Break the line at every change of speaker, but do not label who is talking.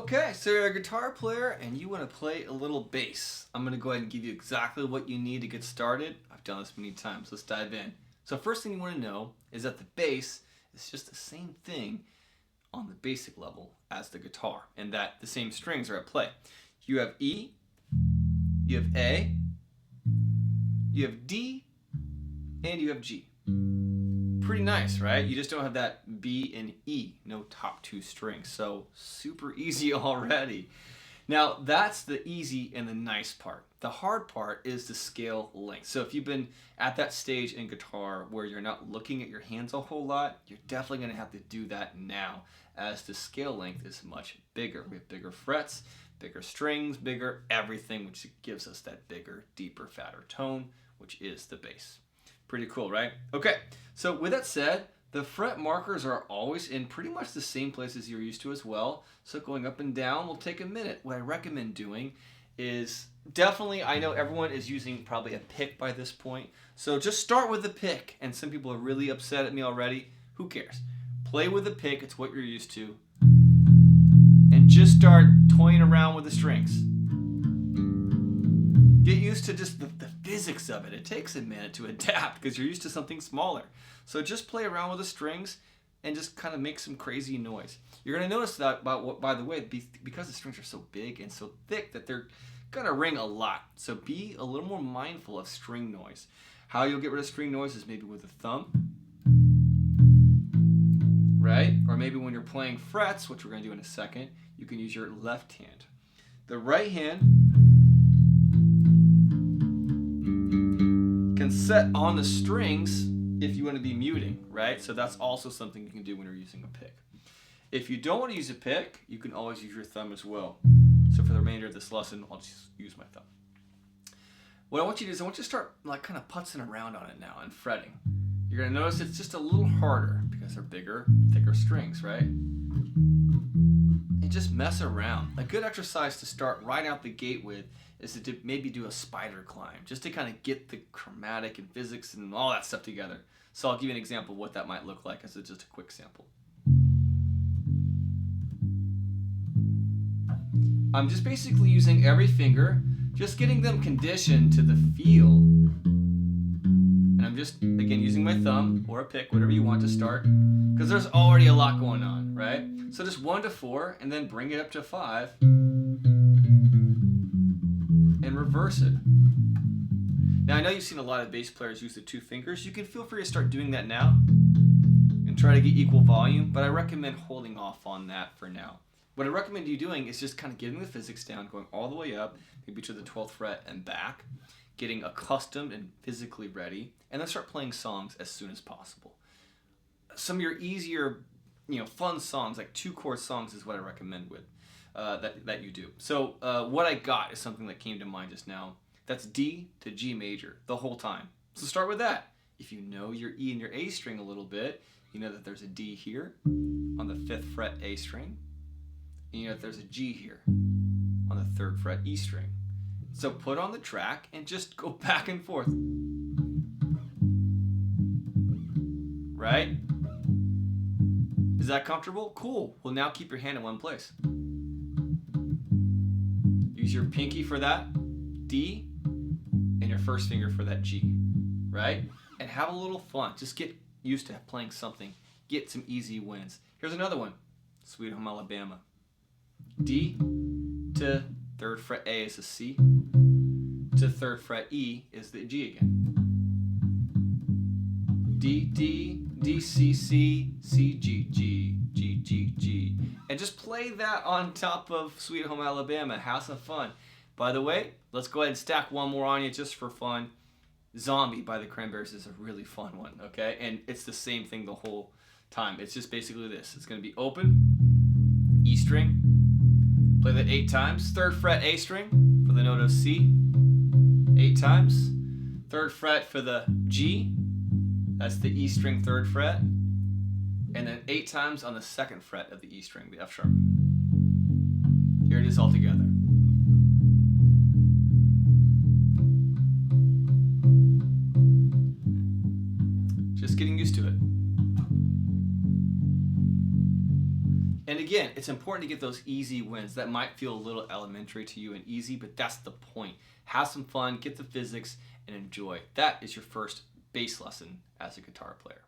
Okay, so you're a guitar player and you want to play a little bass. I'm going to go ahead and give you exactly what you need to get started. I've done this many times. Let's dive in. So first thing you want to know is that the bass is just the same thing on the basic level as the guitar, and that the same strings are at play. You have E, you have A, you have D, and you have G. Pretty nice, right? You just don't have that B and E, no top two strings. So super easy already. Now that's the easy and the nice part. The hard part is the scale length. So if you've been at that stage in guitar where you're not looking at your hands a whole lot, you're definitely going to have to do that now, as the scale length is much bigger. We have bigger frets, bigger strings, bigger everything, which gives us that bigger, deeper, fatter tone, which is the bass. Pretty cool, right? Okay, so with that said, the fret markers are always in pretty much the same places you're used to as well. So going up and down will take a minute. What I recommend doing is definitely, I know everyone is using probably a pick by this point. So just start with the pick. And some people are really upset at me already. Who cares? Play with the pick. It's what you're used to. And just start toying around with the strings. Get used to just the physics of it. It takes a minute to adapt because you're used to something smaller. So just play around with the strings and just kind of make some crazy noise. You're going to notice that, by the way, because the strings are so big and so thick, that they're going to ring a lot. So be a little more mindful of string noise. How you'll get rid of string noise is maybe with the thumb, right? Or maybe when you're playing frets, which we're going to do in a second, you can use your left hand. The right hand can set on the strings if you want to be muting, right? So that's also something you can do when you're using a pick. If you don't want to use a pick, you can always use your thumb as well. So for the remainder of this lesson, I'll just use my thumb. What I want you to do is I want you to start like kind of putzing around on it now and fretting. You're going to notice it's just a little harder because they're bigger, thicker strings, right? And just mess around. A good exercise to start right out the gate with is to maybe do a spider climb, just to kind of get the chromatic and physics and all that stuff together. So I'll give you an example of what that might look like as just a quick sample. I'm just basically using every finger, just getting them conditioned to the feel. And I'm just, again, using my thumb or a pick, whatever you want to start, because there's already a lot going on, right? So just 1 to 4, and then bring it up to 5, and reverse it. Now I know you've seen a lot of bass players use the 2 fingers. You can feel free to start doing that now and try to get equal volume, but I recommend holding off on that for now. What I recommend you doing is just kind of getting the physics down, going all the way up, maybe to the 12th fret and back, getting accustomed and physically ready, and then start playing songs as soon as possible. Some of your easier, fun songs, like 2-chord songs, is what I recommend with that you do. So what I got is something that came to mind just now. That's D to G major the whole time. So start with that. If you know your E and your A string a little bit, you know that there's a D here on the 5th fret A string. And you know that there's a G here on the 3rd fret E string. So put on the track and just go back and forth. Right? Is that comfortable? Cool. Well, now keep your hand in one place. Use your pinky for that D and your first finger for that G, right? And have a little fun. Just get used to playing something. Get some easy wins. Here's another one. Sweet Home Alabama. D to 3rd fret A is a C. To 3rd fret E is the G again. D, D, D, C, C, C, G, G, G, G, G. And just play that on top of Sweet Home Alabama. Have some fun. By the way, let's go ahead and stack one more on you just for fun. Zombie by the Cranberries is a really fun one, okay? And it's the same thing the whole time. It's just basically this. It's going to be open, E string. Play that 8 times. 3rd fret A string for the note of C. 8 times. 3rd fret for the G. That's the E string 3rd fret. And then 8 times on the 2nd fret of the E string, the F sharp. Here it is all together. Just getting used to it. And again, again, it's important to get those easy wins. That might feel a little elementary to you and easy, but that's the point. Have some fun, get the physics, and enjoy. That is your first bass lesson as a guitar player.